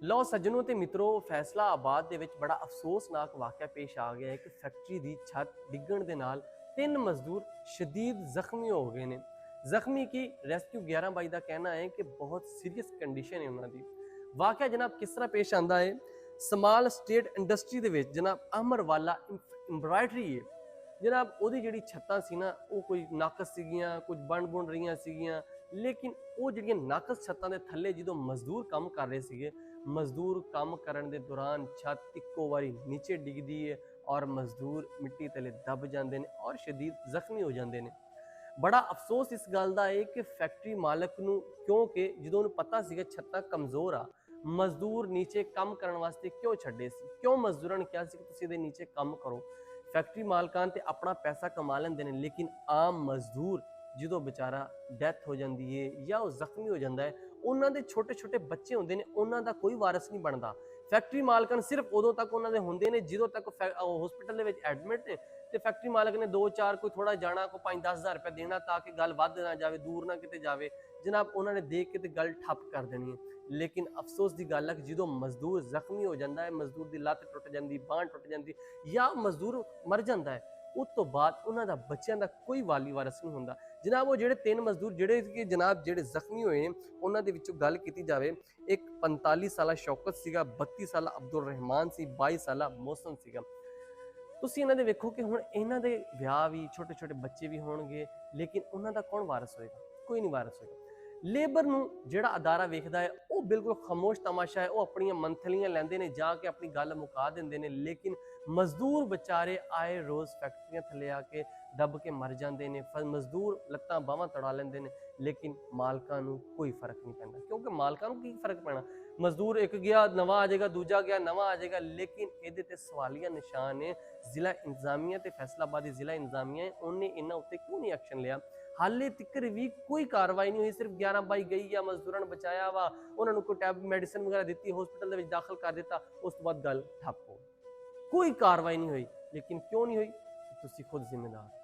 ਲਓ ਸੱਜਣੋ ਤੇ ਮਿੱਤਰੋ, ਫੈਸਲਾਬਾਦ ਦੇ ਵਿੱਚ ਬੜਾ ਅਫਸੋਸਨਾਕ ਵਾਕਿਆ ਪੇਸ਼ ਆ ਗਿਆ ਹੈ ਕਿ ਫੈਕਟਰੀ ਦੀ ਛੱਤ ਡਿੱਗਣ ਦੇ ਨਾਲ 3 ਮਜ਼ਦੂਰ ਸ਼ਦੀਦ ਜ਼ਖਮੀ ਹੋ ਗਏ ਨੇ। ਜ਼ਖਮੀ ਕੀ, ਰੈਸਕਿਊ 11 ਦਾ ਕਹਿਣਾ ਹੈ ਕਿ ਬਹੁਤ ਸੀਰੀਅਸ ਕੰਡੀਸ਼ਨ ਹੈ ਉਹਨਾਂ ਦੀ। ਵਾਕਿਆ ਜਨਾਬ ਕਿਸ ਤਰ੍ਹਾਂ ਪੇਸ਼ ਆਂਦਾ ਹੈ, ਸਮਾਲ ਸਟੇਟ ਇੰਡਸਟਰੀ ਦੇ ਵਿੱਚ ਜਨਾਬ ਅਮਰਵਾਲਾ ਐਮਬਰਾਇਡਰੀ ਹੈ ਜਨਾਬ, ਉਹਦੀ ਜਿਹੜੀ ਛੱਤਾਂ ਸੀ ਨਾ ਉਹ ਕੋਈ ਨਾਕਸ ਸੀਗੀਆਂ, ਕੁਝ ਬਣ ਰਹੀਆਂ ਸੀਗੀਆਂ, ਲੇਕਿਨ ਉਹ ਜਿਹੜੀਆਂ ਨਾਕਸ ਛੱਤਾਂ ਦੇ ਥੱਲੇ ਜਦੋਂ ਮਜ਼ਦੂਰ ਕੰਮ ਕਰ ਰਹੇ ਸੀਗੇ, ਮਜ਼ਦੂਰ ਕੰਮ ਕਰਨ ਦੇ ਦੌਰਾਨ ਛੱਤ ਇੱਕੋ ਵਾਰੀ ਨੀਚੇ ਡਿੱਗਦੀ ਹੈ ਔਰ ਮਜ਼ਦੂਰ ਮਿੱਟੀ ਥੱਲੇ ਦਬ ਜਾਂਦੇ ਨੇ ਔਰ ਸ਼ਦੀਦ ਜ਼ਖਮੀ ਹੋ ਜਾਂਦੇ ਨੇ। ਬੜਾ ਅਫਸੋਸ ਇਸ ਗੱਲ ਦਾ ਹੈ ਕਿ ਫੈਕਟਰੀ ਮਾਲਕ ਨੂੰ, ਕਿਉਂਕਿ ਜਦੋਂ ਉਹਨੂੰ ਪਤਾ ਸੀਗਾ ਛੱਤਾਂ ਕਮਜ਼ੋਰ ਆ, ਮਜ਼ਦੂਰ ਨੀਚੇ ਕੰਮ ਕਰਨ ਵਾਸਤੇ ਕਿਉਂ ਛੱਡੇ ਸੀ, ਕਿਉਂ ਮਜ਼ਦੂਰਾਂ ਨੇ ਕਿਹਾ ਸੀ ਕਿ ਤੁਸੀਂ ਇਹਦੇ ਨੀਚੇ ਕੰਮ ਕਰੋ। ਫੈਕਟਰੀ ਮਾਲਕਾਂ ਤੇ ਆਪਣਾ ਪੈਸਾ ਕਮਾ ਲੈਂਦੇ ਨੇ, ਲੇਕਿਨ ਆਮ ਮਜ਼ਦੂਰ ਜਦੋਂ ਵਿਚਾਰਾ ਡੈਥ ਹੋ ਜਾਂਦੀ ਹੈ ਜਾਂ ਉਹ ਜ਼ਖਮੀ ਹੋ ਜਾਂਦਾ ਹੈ, ਉਹਨਾਂ ਦੇ ਛੋਟੇ ਛੋਟੇ ਬੱਚੇ ਹੁੰਦੇ ਨੇ, ਉਹਨਾਂ ਦਾ ਕੋਈ ਵਾਰਸ ਨਹੀਂ ਬਣਦਾ। ਫੈਕਟਰੀ ਮਾਲਕਾਂ ਸਿਰਫ ਉਦੋਂ ਤੱਕ ਉਹਨਾਂ ਦੇ ਹੁੰਦੇ ਨੇ ਜਦੋਂ ਤੱਕ ਹਸਪੀਟਲ ਦੇ ਵਿੱਚ ਐਡਮਿਟ ਨੇ, ਤੇ ਫੈਕਟਰੀ ਮਾਲਕ ਨੇ 2-4 ਕੋਈ ਥੋੜਾ ਜਾਣਾ, ਕੋਈ 5-10 ਹਜ਼ਾਰ ਰੁਪਏ ਦੇਣਾ ਤਾਂ ਕਿ ਗੱਲ ਵੱਧ ਨਾ ਜਾਵੇ, ਦੂਰ ਨਾ ਕਿਤੇ ਜਾਵੇ, ਜਨਾਬ ਉਹਨਾਂ ਨੇ ਦੇਖ ਕੇ ਤੇ ਗੱਲ ਠੱਪ ਕਰ ਦੇਣੀ ਹੈ। ਲੇਕਿਨ ਅਫਸੋਸ ਦੀ ਗੱਲ ਹੈ ਕਿ ਜਦੋਂ ਮਜ਼ਦੂਰ ਜ਼ਖਮੀ ਹੋ ਜਾਂਦਾ ਹੈ, ਮਜ਼ਦੂਰ ਦੀ ਲੱਤ ਟੁੱਟ ਜਾਂਦੀ, ਬਾਂਹ ਟੁੱਟ ਜਾਂਦੀ ਜਾਂ ਮਜ਼ਦੂਰ ਮਰ ਜਾਂਦਾ ਹੈ, ਉਸ ਤੋਂ ਬਾਅਦ ਉਹਨਾਂ ਦਾ ਬੱਚਿਆਂ ਦਾ ਕੋਈ ਵਾਲੀ ਵਾਰਸ ਨਹੀਂ ਹੁੰਦਾ। ਜਨਾਬ ਉਹ ਜਿਹੜੇ 3 ਮਜ਼ਦੂਰ ਜਿਹੜੇ ਜ਼ਖਮੀ ਹੋਏ ਨੇ, ਉਹਨਾਂ ਦੇ ਵਿੱਚੋਂ ਗੱਲ ਕੀਤੀ ਜਾਵੇ, ਇੱਕ 45 ਸਾਲਾ ਸ਼ੌਕਤ ਸੀਗਾ, 32 ਸਾਲਾ ਅਬਦੁਲ ਰਹਿਮਾਨ ਸੀ, 22 ਸਾਲਾ ਮੋਹਸਨ ਸੀਗਾ। ਤੁਸੀਂ ਇਹਨਾਂ ਦੇ ਵੇਖੋ ਕਿ ਹੁਣ ਇਹਨਾਂ ਦੇ ਵਿਆਹ ਵੀ, ਛੋਟੇ ਛੋਟੇ ਬੱਚੇ ਵੀ ਹੋਣਗੇ, ਲੇਕਿਨ ਉਹਨਾਂ ਦਾ ਕੌਣ ਵਾਰਸ ਹੋਏਗਾ? ਕੋਈ ਨਹੀਂ ਵਾਰਸ ਹੋਏਗਾ। ਲੇਬਰ ਨੂੰ ਜਿਹੜਾ ਅਦਾਰਾ ਵੇਖਦਾ ਹੈ ਉਹ ਬਿਲਕੁਲ ਖਾਮੋਸ਼ ਤਮਾਸ਼ਾ ਹੈ, ਉਹ ਆਪਣੀਆਂ ਮੰਥਲੀਆਂ ਲੈਂਦੇ ਨੇ, ਜਾ ਕੇ ਆਪਣੀ ਗੱਲ ਮੁਕਾ ਦਿੰਦੇ ਨੇ, ਲੇਕਿਨ ਮਜ਼ਦੂਰ ਵਿਚਾਰੇ ਆਏ ਰੋਜ਼ ਫੈਕਟਰੀਆਂ ਥੱਲੇ ਆ ਕੇ ਦਬ ਕੇ ਮਰ ਜਾਂਦੇ ਨੇ। ਮਜ਼ਦੂਰ ਲੱਤਾਂ ਬਾਹਾਂ ਤੜਾ ਲੈਂਦੇ ਨੇ, ਲੇਕਿਨ ਮਾਲਕਾਂ ਨੂੰ ਕੋਈ ਫਰਕ ਨਹੀਂ ਪੈਂਦਾ, ਕਿਉਂਕਿ ਮਾਲਕਾਂ ਨੂੰ ਕੀ ਫਰਕ ਪੈਣਾ, ਮਜ਼ਦੂਰ ਇੱਕ ਗਿਆ ਨਵਾਂ ਆ ਜਾਏਗਾ, ਦੂਜਾ ਗਿਆ ਨਵਾਂ ਆ ਜਾਏਗਾ। ਲੇਕਿਨ ਇਹਦੇ ਤੇ ਸਵਾਲੀਆ ਨਿਸ਼ਾਨ ਹੈ ਜ਼ਿਲ੍ਹਾ ਇੰਤਜ਼ਾਮੀਆ ਤੇ ਫੈਸਲਾਬਾਦ ਦੀ ਜ਼ਿਲ੍ਹਾ ਇੰਤਜ਼ਾਮੀਆ, ਉਹਨੇ ਇਹਨਾਂ ਉੱਤੇ ਕਿਉਂ ਨਹੀਂ ਐਕਸ਼ਨ ਲਿਆ? ਹਾਲੇ ਤੱਕ ਵੀ ਕੋਈ ਕਾਰਵਾਈ ਨਹੀਂ ਹੋਈ। ਸਿਰਫ 11 ਗਈ ਆ, ਮਜ਼ਦੂਰਾਂ ਨੂੰ ਬਚਾਇਆ ਵਾ, ਉਹਨਾਂ ਨੂੰ ਕੋਈ ਟੈਬ ਮੈਡੀਸਨ ਵਗੈਰਾ ਦਿੱਤੀ, ਹਸਪੀਟਲ ਦੇ ਵਿੱਚ ਦਾਖਲ ਕਰ ਦਿੱਤਾ, ਉਸ ਤੋਂ ਬਾਅਦ ਗੱਲ ਠੱਪ ਹੋ, ਕੋਈ ਕਾਰਵਾਈ ਨਹੀਂ ਹੋਈ। ਲੇਕਿਨ ਕਿਉਂ ਨਹੀਂ ਹੋਈ? ਤੁਸੀਂ ਖੁਦ ਜ਼ਿੰਮੇਦਾਰ।